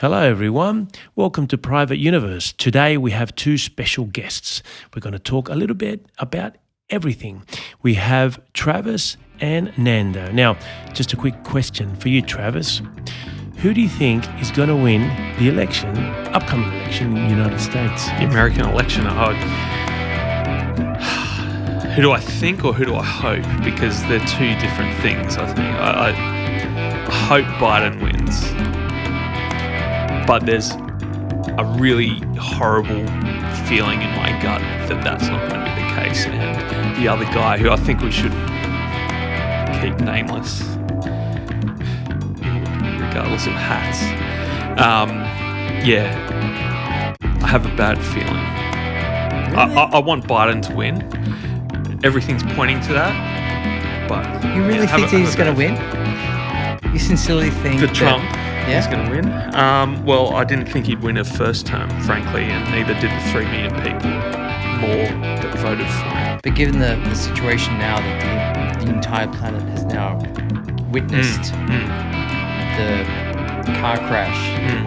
Hello, everyone. Welcome to Private Universe. Today we have two special guests. We're going to talk a little bit about everything. We have Travis and Nando. Now, just a quick question for you, Travis. Who do you think is going to win the upcoming election in the United States? The American election? Who do I think or who do I hope? Because they're two different things, I think. I hope Biden wins. But there's a really horrible feeling in my gut that that's not going to be the case. And the other guy, who I think we should keep nameless, regardless of hats, I have a bad feeling. Really? I want Biden to win. Everything's pointing to that. But you really think he's going to win? You sincerely think that Trump? Yeah? He's going to win. Well, I didn't think he'd win a first term, frankly, and neither did the 3 million people more that voted for him. But given the situation now that the entire planet has now witnessed the car crash,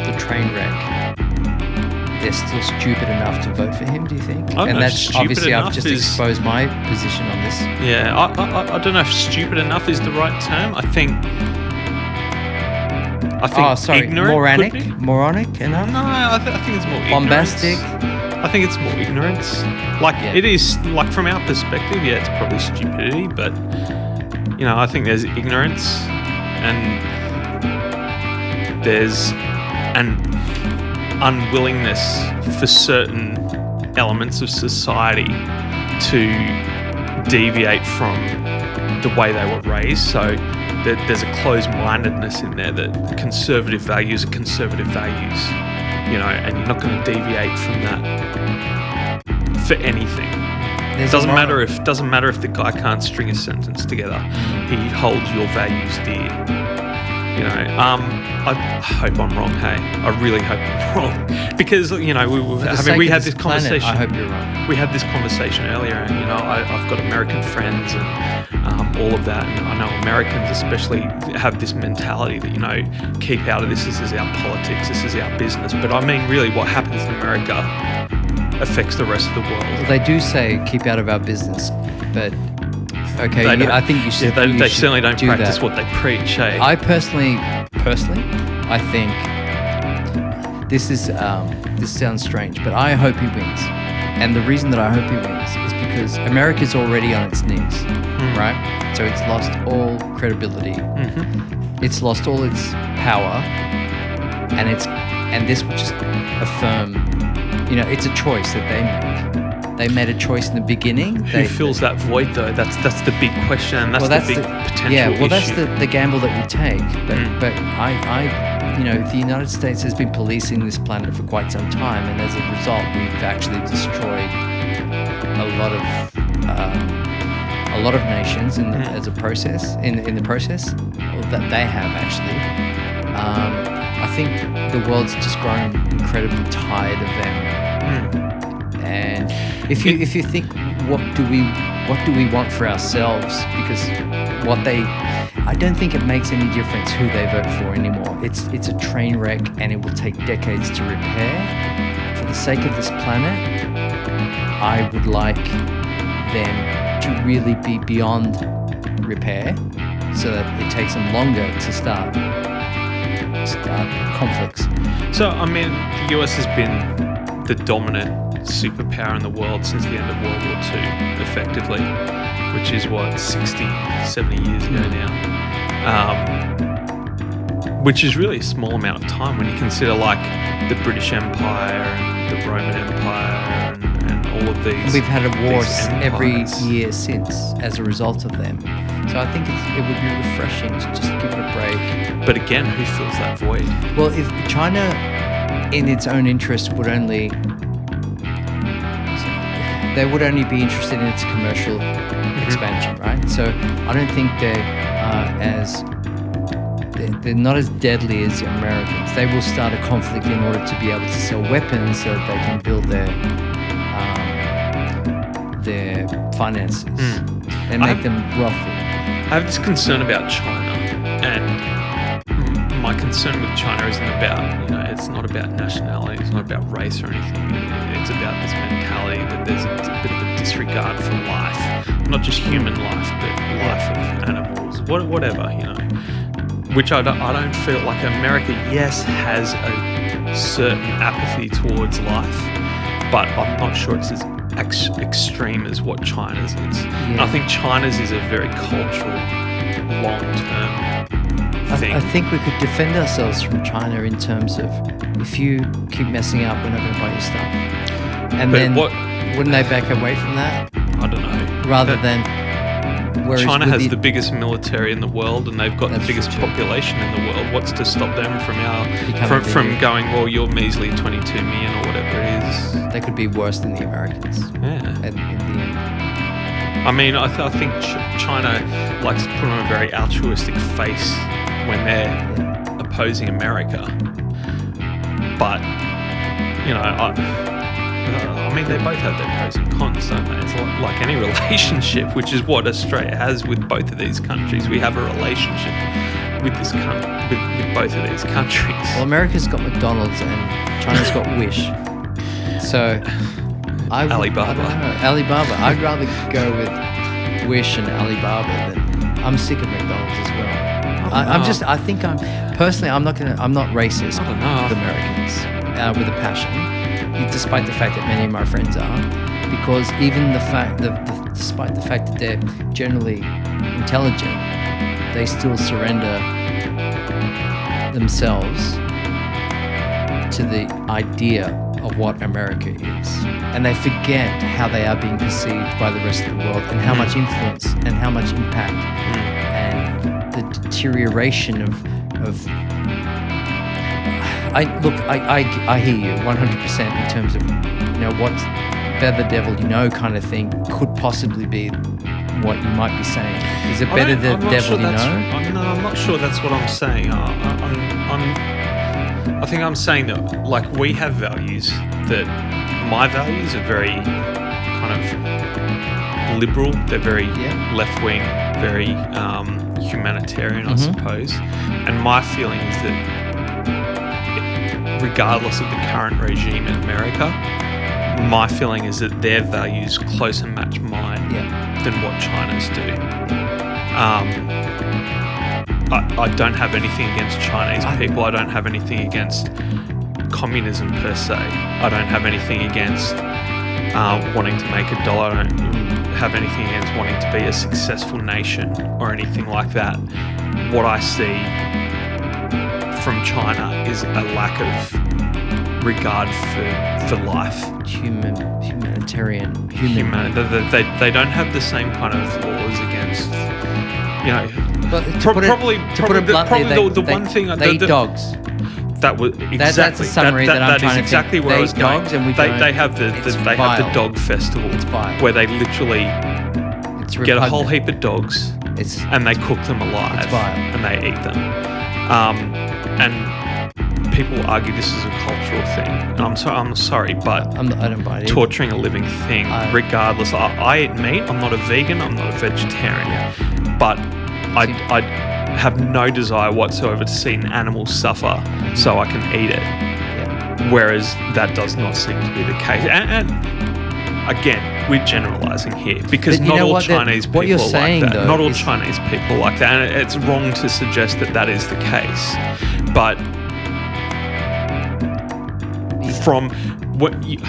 the train wreck, they're still stupid enough to vote for him, do you think? And that's obviously I've just exposed my position on this. Yeah, I don't know if stupid enough is the right term. I think ignorant. Moronic enough? No, I think it's more bombastic. Ignorance. I think it's more ignorance. It is, from our perspective, it's probably stupidity, but, I think there's ignorance and there's an unwillingness for certain elements of society to deviate from the way they were raised. So there's a closed-mindedness in there that conservative values are conservative values, and you're not going to deviate from that for anything. Doesn't matter if the guy can't string a sentence together. He holds your values dear. I hope I'm wrong. Hey, I really hope I'm wrong because we had this conversation. I hope you're wrong. We had this conversation earlier, and I've got American friends and all of that, and I know Americans especially have this mentality that keep out of this. This is our politics. This is our business. But I mean, really, what happens in America affects the rest of the world. Well, they do say keep out of our business, but. Okay, I think you should. Yeah, they certainly don't practice that. what they preach. Eh? I personally, I think this sounds strange, but I hope he wins. And the reason that I hope he wins is because America's already on its knees, right? So it's lost all credibility. It's lost all its power, and this will just affirm. It's a choice that they make. They made a choice in the beginning. Who fills that void, though? That's the big question. And that's the big potential issue. That's the gamble that we take. But I the United States has been policing this planet for quite some time, and as a result, we've actually destroyed a lot of nations as a process. In the process, that they have actually. I think the world's just grown incredibly tired of them. And if you think what do we want for ourselves, because I don't think it makes any difference who they vote for anymore. It's a train wreck and it will take decades to repair. For the sake of this planet, I would like them to really be beyond repair so that it takes them longer to start conflicts. So I mean, the US has been the dominant superpower in the world since the end of World War II, effectively, which is 60, 70 years ago now, which is really a small amount of time when you consider the British Empire and the Roman Empire and all of these. And we've had a war every year since as a result of them. So I think it would be refreshing to just give it a break. But again, who fills that void? Well, if China, in its own interest, would only be interested in its commercial expansion, right? So I don't think they're not as deadly as the Americans. They will start a conflict in order to be able to sell weapons so that they can build their finances and make them wealthy. I have this concern about China, and my my concern with China isn't about, it's not about nationality, it's not about race or anything. It's about this mentality that there's a bit of a disregard for life, not just human life, but life of animals, whatever, Which I don't feel like America, yes, has a certain apathy towards life, but I'm not sure it's as extreme as what China's is. And I think China's is a very cultural, long-term thing. I think we could defend ourselves from China in terms of, if you keep messing up, we're not going to buy your stuff. And but then wouldn't they back away from that? I don't know. Rather than... China has the biggest military in the world, and they've got the biggest population in the world. What's to stop them from going, well, you're measly 22 million or whatever it is? They could be worse than the Americans. Yeah. In the end. I mean, I think China likes to put on a very altruistic face when they're opposing America. But, I mean, they both have their pros and cons, don't they? It's like any relationship, which is what Australia has with both of these countries. We have a relationship with this with both of these countries. Well, America's got McDonald's and China's got Wish. So, Alibaba. I don't know. Alibaba. I'd rather go with Wish and Alibaba than... I'm sick of McDonald's as well. I'm not racist I don't know. with Americans with a passion. Despite the fact that many of my friends are, because even despite the fact that they're generally intelligent, they still surrender themselves to the idea of what America is, and they forget how they are being perceived by the rest of the world, and how much influence and how much impact and the deterioration of I hear you 100% in terms of, what's better the devil kind of thing could possibly be what you might be saying. Is it better the devil No, I'm not sure that's what I'm saying. I think I'm saying that, like, we have values that my values are very kind of liberal. They're very left-wing, very humanitarian, I suppose. And my feeling is that regardless of the current regime in America, my feeling is that their values closer match mine than what China's do. I don't have anything against Chinese people. I don't have anything against communism per se. I don't have anything against wanting to make $1. I don't have anything against wanting to be a successful nation or anything like that. What I see from China is a lack of regard for life. Humanitarian. They don't have the same kind of laws against, But probably the one thing they eat dogs. That was exactly that's a summary that I'm trying to exactly think. where I They was eat going. dogs and we they don't. have the dog festival where they literally get a whole heap of dogs and they cook them alive and they eat them. And people argue this is a cultural thing. And I'm sorry, but I don't buy it. Torturing a living thing, regardless. I eat meat. I'm not a vegan. I'm not a vegetarian. But I have no desire whatsoever to see an animal suffer so I can eat it. Whereas that does not seem to be the case. And again, we're generalising here because not all Chinese people are like that. Not all Chinese people are like that. And it's wrong to suggest that is the case. But from what it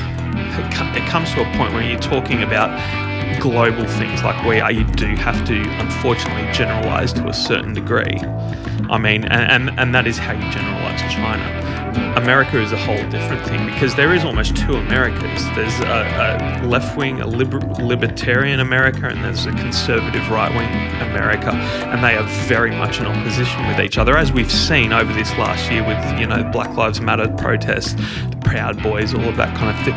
comes to a point where you're talking about global things like we are, you do have to unfortunately generalize to a certain degree. I mean, and that is how you generalize China. America is a whole different thing because there is almost two Americas. There's a left-wing, a libertarian America, and there's a conservative right-wing America, and they are very much in opposition with each other, as we've seen over this last year with, Black Lives Matter protests, the Proud Boys, all of that kind of thing.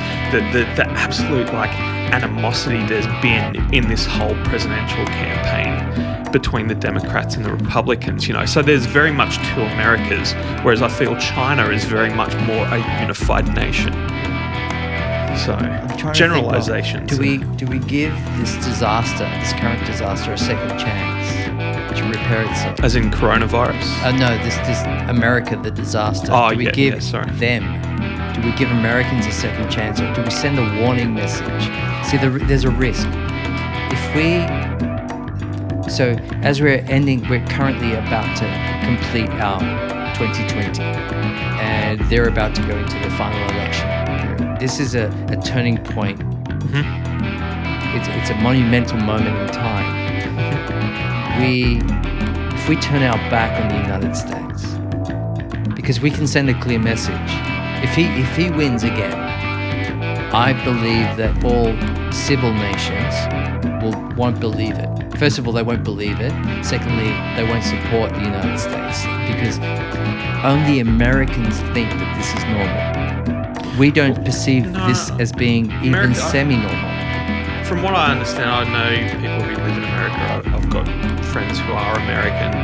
The absolute, animosity there's been in this whole presidential campaign between the Democrats and the Republicans, So there's very much two Americas, whereas I feel China is very much more a unified nation. So generalizations. Do we give this current disaster, a second chance? to repair itself. As in coronavirus? No, this America, the disaster. Oh, do we yeah, give yeah, sorry. them? Do we give Americans a second chance, or do we send a warning message? See, there's a risk. So as we're currently about to complete our 2020, and they're about to go into the final election period. This is a turning point. It's a monumental moment in time. If we turn our back on the United States, because we can send a clear message. If he wins again, I believe that all civil nations won't believe it. First of all, they won't believe it. Secondly, they won't support the United States because only Americans think that this is normal. We don't perceive this as being even semi-normal. From what I understand, I know people who live in America. I've got friends who are American,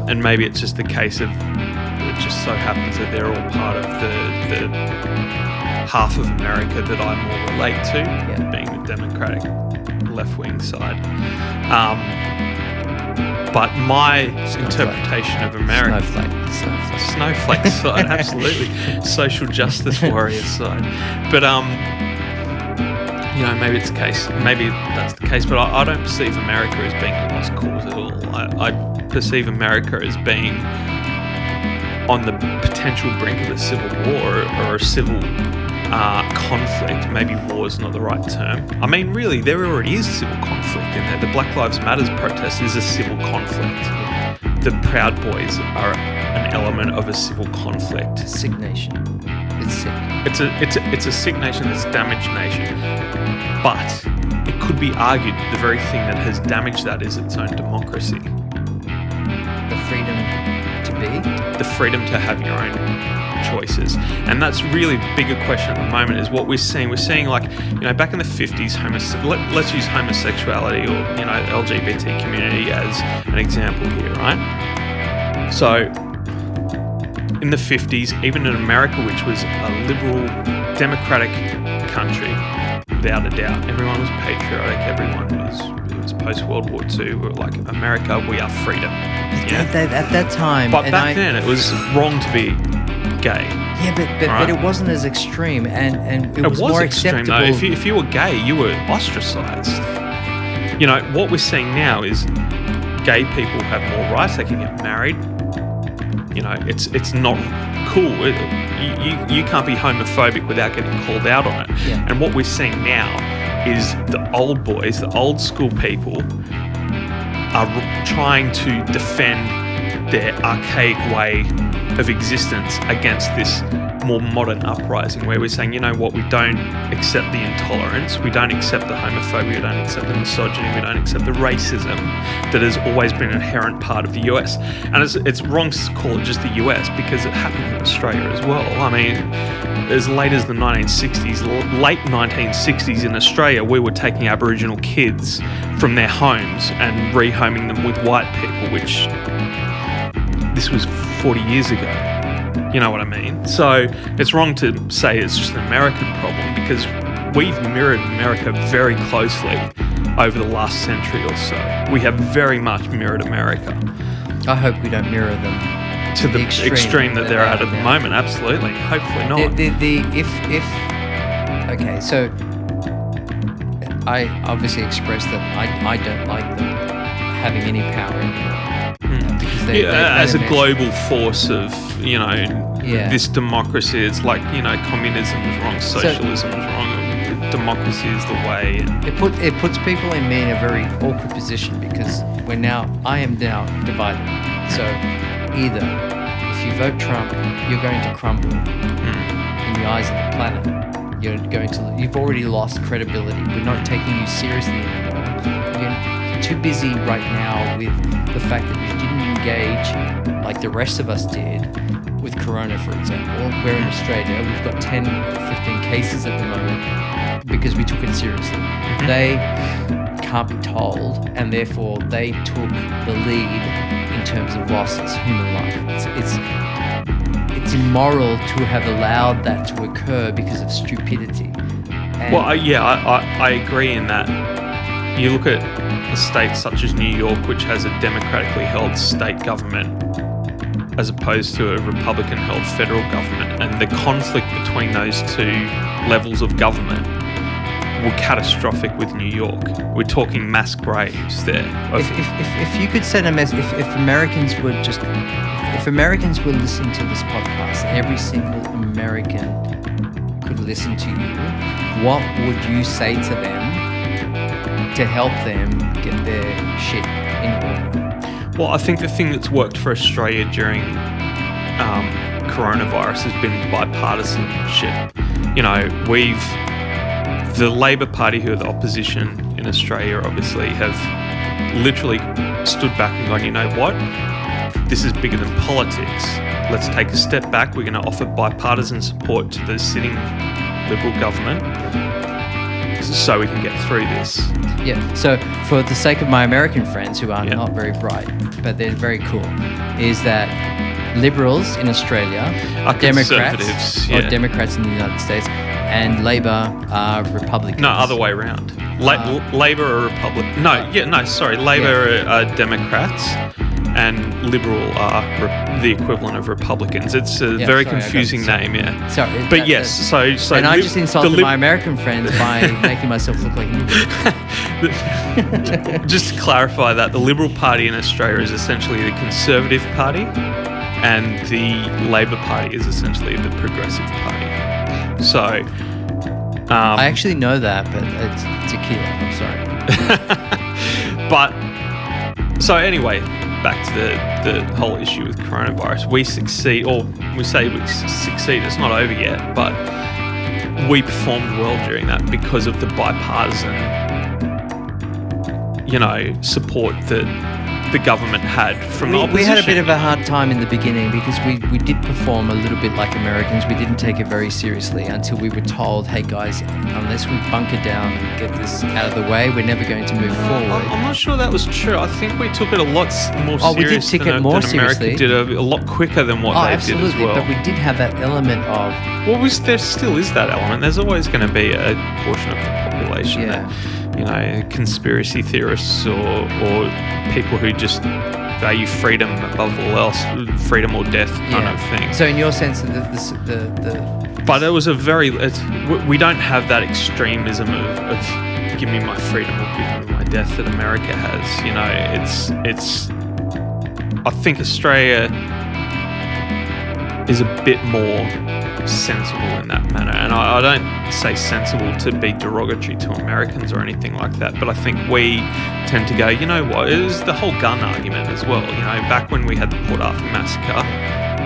and maybe it's just the case of it just so happens that they're all part of the half of America that I more relate to, being the Democratic left-wing side. But my interpretation of America... Snowflake side, absolutely. Social justice warrior side. But, maybe it's the case. Maybe that's the case, but I don't perceive America as being a lost cause at all. I perceive America as being on the potential brink of a civil war or a civil conflict. Maybe war is not the right term. I mean, really, there already is civil conflict in there. The Black Lives Matter protest is a civil conflict. The Proud Boys are an element of a civil conflict. It's a sick nation. It's sick. It's a sick nation. It's a damaged nation. But it could be argued the very thing that has damaged that is its own democracy. The freedom to be? The freedom to have your own choices. And that's really the bigger question at the moment is what we're seeing. We're seeing back in the 50s, let's use homosexuality or, LGBT community as an example here, right? So in the 50s, even in America, which was a liberal, democratic country, without a doubt, everyone was patriotic, it was post-World War II, we were like, America, we are freedom. At that time... But back then, it was wrong to be gay. Yeah, but it wasn't as extreme, and it was more extreme, acceptable. Though. If you were gay, you were ostracized. What we're seeing now is gay people have more rights. They can get married. It's not cool. You can't be homophobic without getting called out on it. Yeah. And what we're seeing now is the old boys, the old school people, are trying to defend their archaic way of existence against this more modern uprising where we're saying, you know what, we don't accept the intolerance, we don't accept the homophobia, we don't accept the misogyny, we don't accept the racism that has always been an inherent part of the US. And it's wrong to call it just the US because it happened in Australia as well. I mean, as late as the 1960s, late 1960s in Australia, we were taking Aboriginal kids from their homes and rehoming them with white people, which this was 40 years ago. You know what I mean? So it's wrong to say it's just an American problem because we've mirrored America very closely over the last century or so. We have very much mirrored America. I hope we don't mirror them to the extreme that they're at the moment. Absolutely. Hopefully not. Okay, so I obviously expressed that I don't like them having any power anymore. As a global force of, this democracy, it's like, communism is wrong, socialism is wrong, democracy is the way. It puts people in me in a very awkward position because I am now divided. So either if you vote Trump, you're going to crumble in the eyes of the planet. You've already lost credibility. We're not taking you seriously anymore. You're too busy right now with the fact that you didn't engage like the rest of us did with Corona, for example. We're in Australia. We've got 10 or 15 cases at the moment because we took it seriously. They can't be told, and therefore they took the lead in terms of losses, human life. It's immoral to have allowed that to occur because of stupidity. I agree in that you look at a state such as New York, which has a democratically held state government as opposed to a Republican-held federal government, and the conflict between those two levels of government were catastrophic with New York. We're talking mass graves there. If you could send a message, if Americans would just, if Americans were listening to this podcast, every single American could listen to you, what would you say to them to help them get their shit in order? Well, I think the thing that's worked for Australia during coronavirus has been bipartisanship. You know, the Labor Party, who are the opposition in Australia, obviously, have literally stood back and gone, you know what? This is bigger than politics. Let's take a step back. We're going to offer bipartisan support to the sitting Liberal government so we can get through this. Yeah, so for the sake of my American friends who are not very bright, but they're very cool, is that Liberals in Australia are Democrats, or Democrats in the United States, and Labor are Republicans. No, other way around. Labor are Republican. Labor are Democrats, and Liberal are the equivalent of Republicans. It's a very confusing name, yeah. Sorry, but yes, so and I just insulted my American friends by making myself look like an idiot. Just to clarify that, the Liberal Party in Australia is essentially the Conservative Party, and the Labor Party is essentially the Progressive Party. So, I actually know that, but it's tequila. I'm sorry. But so anyway, back to the whole issue with coronavirus. We succeed, or we say we succeed. It's not over yet, but we performed well during that because of the bipartisan, support that the government had from the opposition. We had a bit of a hard time in the beginning because we did perform a little bit like Americans. We didn't take it very seriously until we were told, hey guys, unless we bunker down and get this out of the way, we're never going to move forward. I'm not sure that was true. I think we took it a lot more seriously. We did take it more seriously. America did a lot quicker than what they did as well. But we did have that element of... Well, there still is that element. There's always going to be a portion of the population that, conspiracy theorists or people who just value freedom above all else, freedom or death kind of thing. So in your sense, But it was we don't have that extremism of give me my freedom or give me my death that America has. It's I think Australia is a bit more sensible in that manner, and I don't say sensible to be derogatory to Americans or anything like that, but I think we tend to go, you know what, it was the whole gun argument as well. Back when we had the Port Arthur massacre,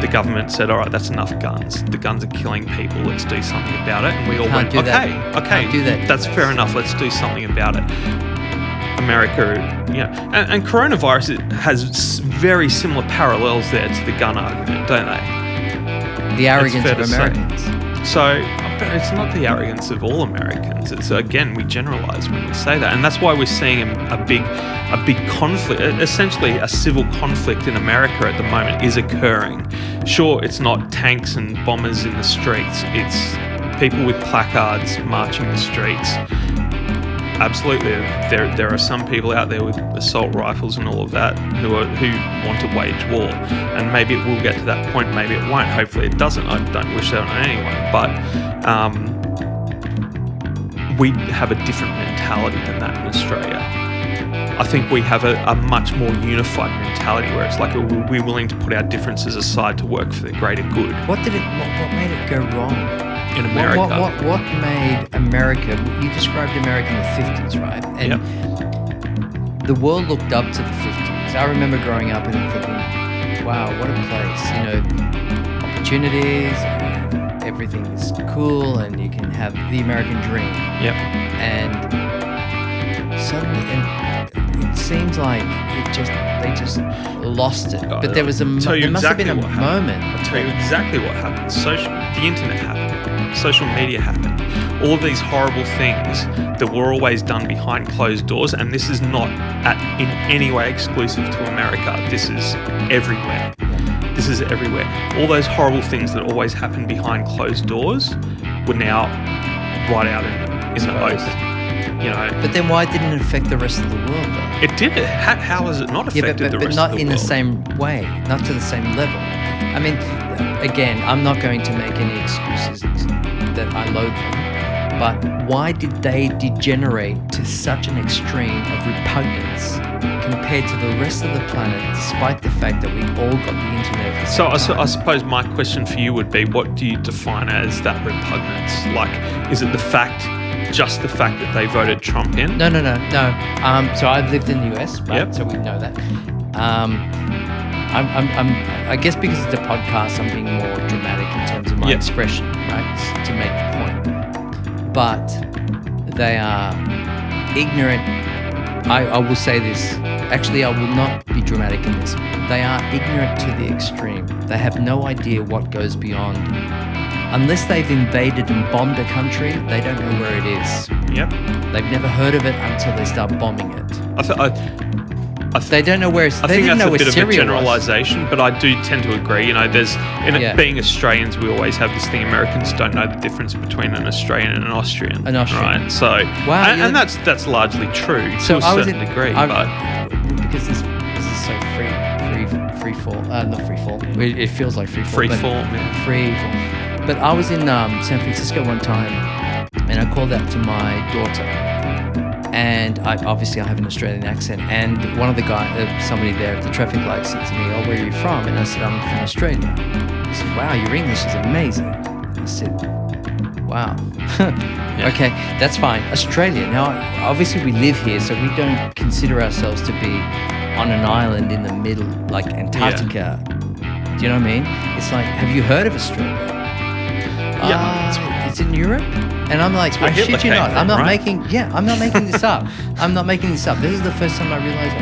the government said, all right, that's enough guns. The guns are killing people. Let's do something about it. And we all went, okay, that's fair enough. Let's do something about it. America, and coronavirus has very similar parallels there to the gun argument, don't they? The arrogance of Americans. So, but it's not the arrogance of all Americans. It's, again, we generalize when we say that. And that's why we're seeing a big conflict, essentially a civil conflict in America at the moment is occurring. Sure, it's not tanks and bombers in the streets. It's people with placards marching the streets. Absolutely, there are some people out there with assault rifles and all of that who want to wage war, and maybe it will get to that point. Maybe it won't. Hopefully, it doesn't. I don't wish that on anyone. But we have a different mentality than that in Australia. I think we have a much more unified mentality where it's like we're willing to put our differences aside to work for the greater good. What made it go wrong? In America. What made America... You described America in the 50s, right? And the world looked up to the 50s. I remember growing up and thinking, wow, what a place. Opportunities, and everything is cool, and you can have the American dream. Yep. And suddenly... it seems like they just lost it. But there was there must have been a moment. I'll tell you exactly what happened. The internet happened. Social media happened. All of these horrible things that were always done behind closed doors, and this is not in any way exclusive to America. This is everywhere. This is everywhere. All those horrible things that always happened behind closed doors were now right out in the open. But then why didn't it affect the rest of the world, though? It did. How has it not affected the rest of the world? But not in the same way, not to the same level. I mean, again, I'm not going to make any excuses that I loathe them, but why did they degenerate to such an extreme of repugnance compared to the rest of the planet, despite the fact that we all got the internet at the same time? I suppose my question for you would be, what do you define as that repugnance? Like, is it just the fact that they voted Trump in? No. So I've lived in the US, right? Yep. So we know that. I guess because it's a podcast, I'm being more dramatic in terms of my expression, right? To make the point. But they are ignorant. I will say this. Actually, I will not be dramatic in this. They are ignorant to the extreme. They have no idea what goes beyond. Unless they've invaded and bombed a country, they don't know where it is. Yep. They've never heard of it until they start bombing it. They don't know where it's. I think that's a bit of a generalisation, but I do tend to agree. Being Australians, we always have this thing: Americans don't know the difference between an Australian and an Austrian. Right? So, and that's largely true to a certain degree. Because this is so free fall. Not free fall. It feels like free fall. Free fall. But I was in San Francisco one time, and I called out to my daughter, and I have an Australian accent, and one of the guys, somebody there at the traffic light said to me, "Oh, where are you from?" And I said, "I'm from Australia." He said, "Wow, your English is amazing." And I said, "Wow." Okay, that's fine. Australia. Now, obviously we live here, so we don't consider ourselves to be on an island in the middle, like Antarctica. Do you know what I mean? It's like, have you heard of Australia? It's in Europe, and I'm like, I shit you not. I'm not making this up. I'm not making this up. This is the first time I realized,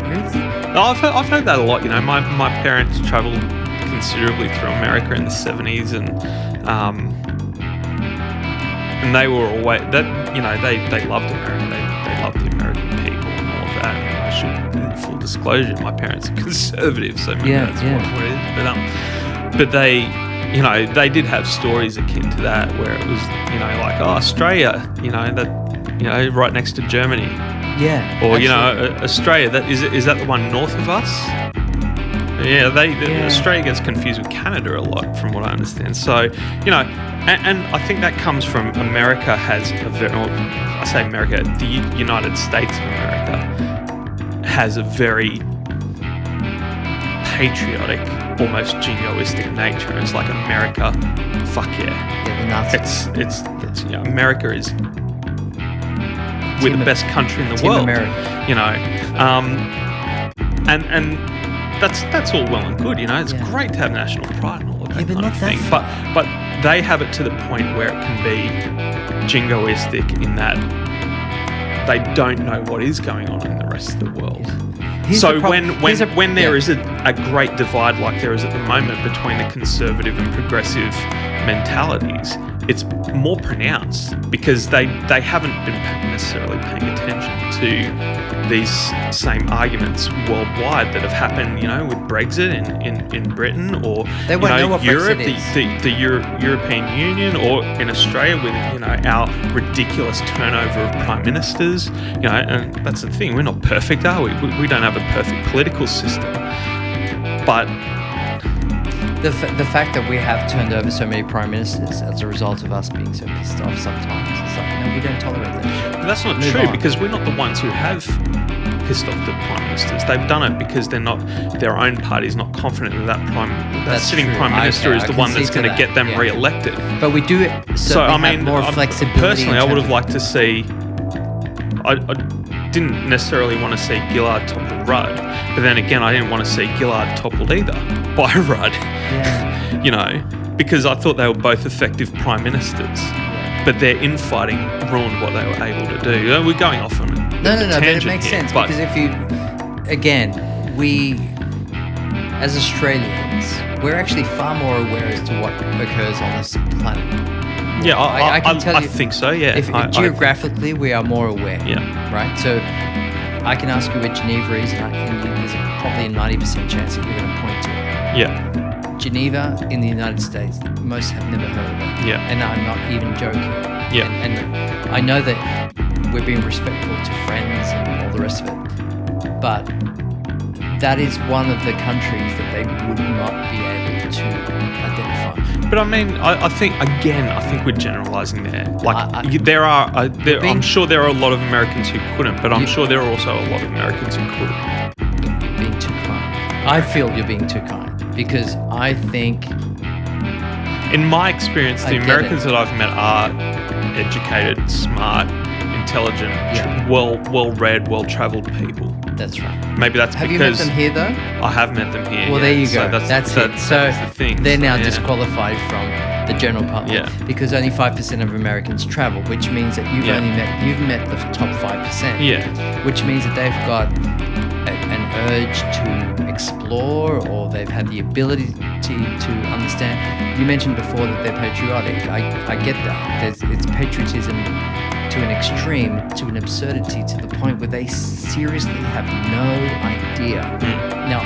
really? I've heard that a lot. My parents travelled considerably through America in the 70s, and they were always they loved America. They loved the American people and all of that. And I should, in full disclosure, my parents are conservative, so maybe that's what it is. But they did have stories akin to that, where it was, like, Australia, right next to Germany. Yeah. Or, Australia, is that the one north of us? Yeah, Australia gets confused with Canada a lot, from what I understand. So, and I think that comes from America has the United States of America has a very patriotic, almost jingoistic nature. It's like America, fuck yeah. The Nazis. It's America is we're the best country in the world. America. And that's all well and good. It's great to have national pride and all of that kind of thing. But they have it to the point where it can be jingoistic in that they don't know what is going on in the rest of the world. So when there is a great divide like there is at the moment between the conservative and progressive mentalities, it's more pronounced because they haven't been necessarily paying attention to these same arguments worldwide that have happened, with Brexit in Britain, or they won't know what Europe, Brexit is. the European Union, or in Australia with our ridiculous turnover of prime ministers. And that's the thing, we're not perfect, are we? We don't have a perfect political system, but the fact that we have turned over so many prime ministers as a result of us being so pissed off sometimes, it's like, no, we don't tolerate that. But that's not true, because we're not the ones who have pissed off the prime ministers. They've done it because they're not, their own party's not confident that sitting prime minister is the one that's going to get them re-elected. But we do it so we have more flexibility. Personally, I would have liked to see. I didn't necessarily want to see Gillard topple Rudd, but then again, I didn't want to see Gillard toppled either by Rudd. Yeah. Because I thought they were both effective prime ministers, but their infighting ruined what they were able to do. We're going off on a No, but it makes sense, because if you, again, we as Australians, we're actually far more aware as to what occurs on this planet. Yeah, I can tell you. I think so. Yeah. Geographically, we are more aware. Yeah. Right. So I can ask you where Geneva is, and there's probably a 90% chance that you're going to point to it. Yeah. Geneva in the United States, most have never heard of it. Yeah. And I'm not even joking. Yeah. And I know that we're being respectful to friends and all the rest of it. But that is one of the countries that they would not be able to identify. But I mean, I think we're generalising there. Like, I'm sure there are a lot of Americans who couldn't, but I'm sure there are also a lot of Americans who could. You're being too kind. I feel you're being too kind because I think... In my experience, the Americans that I've met are educated, smart, intelligent, well-read, well-travelled people. That's right. Maybe that's have because... Have you met them here, though? I have met them here. Well, there you go. So that's it. So the thing. They're now disqualified from the general public because only 5% of Americans travel, which means that you've met the top 5%. Yeah. Which means that they've got an urge to explore, or they've had the ability to understand. You mentioned before that they're patriotic. I get that. It's patriotism to an extreme, to an absurdity, to the point where they seriously have no idea. Now,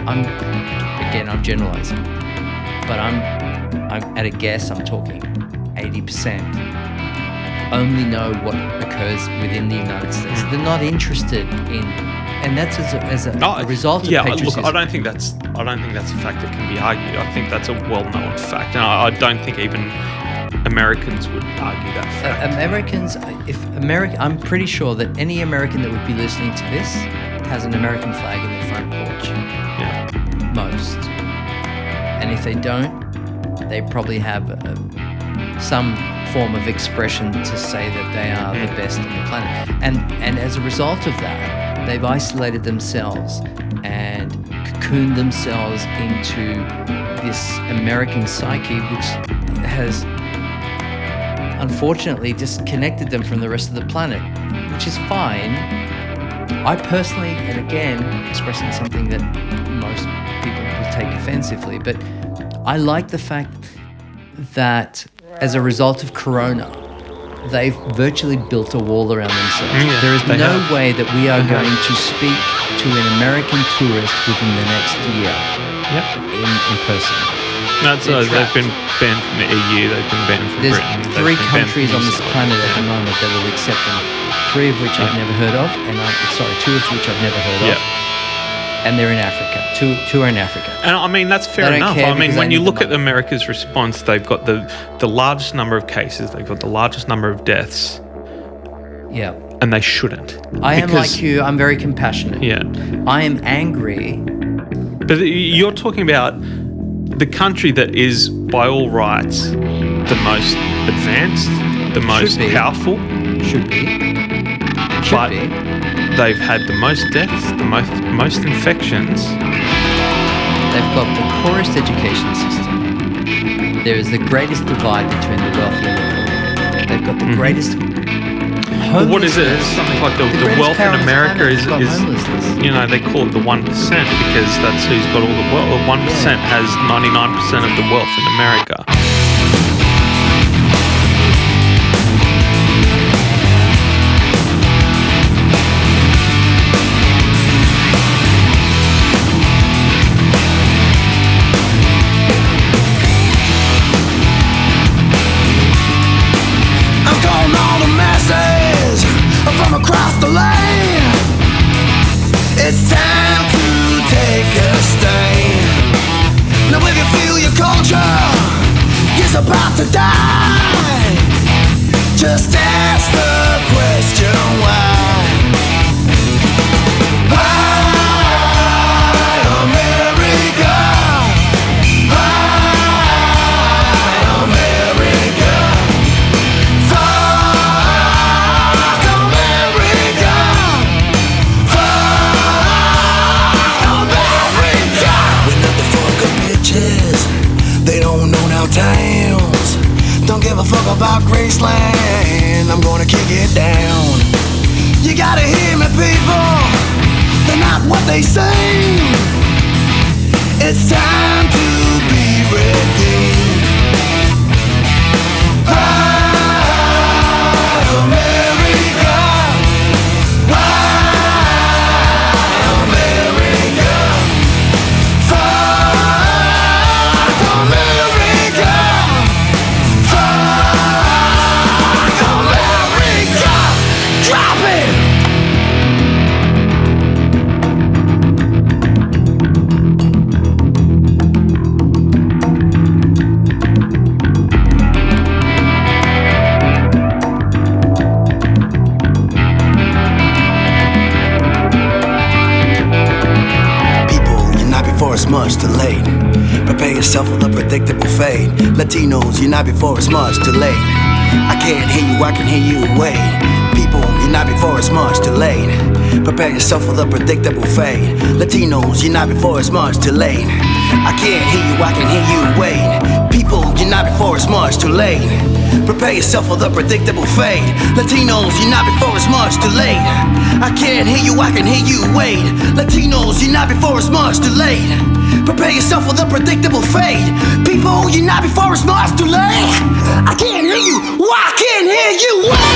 I'm generalizing, but I'm at a guess. I'm talking 80% only know what occurs within the United States. They're not interested in, and that's as a result of patriotism. Look, I don't think that's a fact that can be argued. I think that's a well-known fact, and I don't think even Americans would argue that fact. I'm pretty sure that any American that would be listening to this has an American flag in their front porch. Yeah. Most. And if they don't, they probably have some form of expression to say that they are the best on the planet. And as a result of that, they've isolated themselves and cocooned themselves into this American psyche, which has unfortunately disconnected them from the rest of the planet, which is fine. I personally, and again, expressing something that most people will take offensively, but I like the fact that as a result of Corona, they've virtually built a wall around themselves. Yeah, there is no way that we are going to speak to an American tourist within the next year in person. They've been banned from the EU, they've been banned from Britain. There's 3 countries on this planet at the moment that will accept them. 3 of which I've never heard of, and 2 of which I've never heard of. And they're in Africa. Two are in Africa. And I mean, that's fair enough. I mean, when you look at America's response, they've got the largest number of cases, they've got the largest number of deaths. Yeah. And they shouldn't. I am like you, I'm very compassionate. Yeah. I am angry. But you're talking about the country that is, by all rights, the most advanced, the most powerful. Should be. They've had the most deaths, the most infections. They've got the poorest education system. There is the greatest divide between the wealthy and the poor. They've got the greatest Well, what is it? It's something like the wealth in America is they call it the 1% because that's who's got all the wealth. 1% has 99% of the wealth in America. Across the land, it's time to take a stand. Now if you feel your culture is about to die, just ask the question why. Towns don't give a fuck about Graceland. I'm gonna kick it down. You gotta hear me, people. They're not what they say. It's time to be redeemed. Drive Latinos, you're not before it's much too late. I can't hear you, I can hear you, wait. People, you're not before it's much too late. Prepare yourself for the predictable fate. Latinos, you're not before it's much too late. I can't hear you, I can hear you, wait. People, you're not before it's much too late. Prepare yourself for the predictable fate. Latinos, you're not before it's much too late. I can't hear you, I can hear you, wait. Latinos, you're not before it's much too late. Prepare yourself for the predictable fate. People, you're not before it's much too late. I can't hear you, I can't hear you, wait.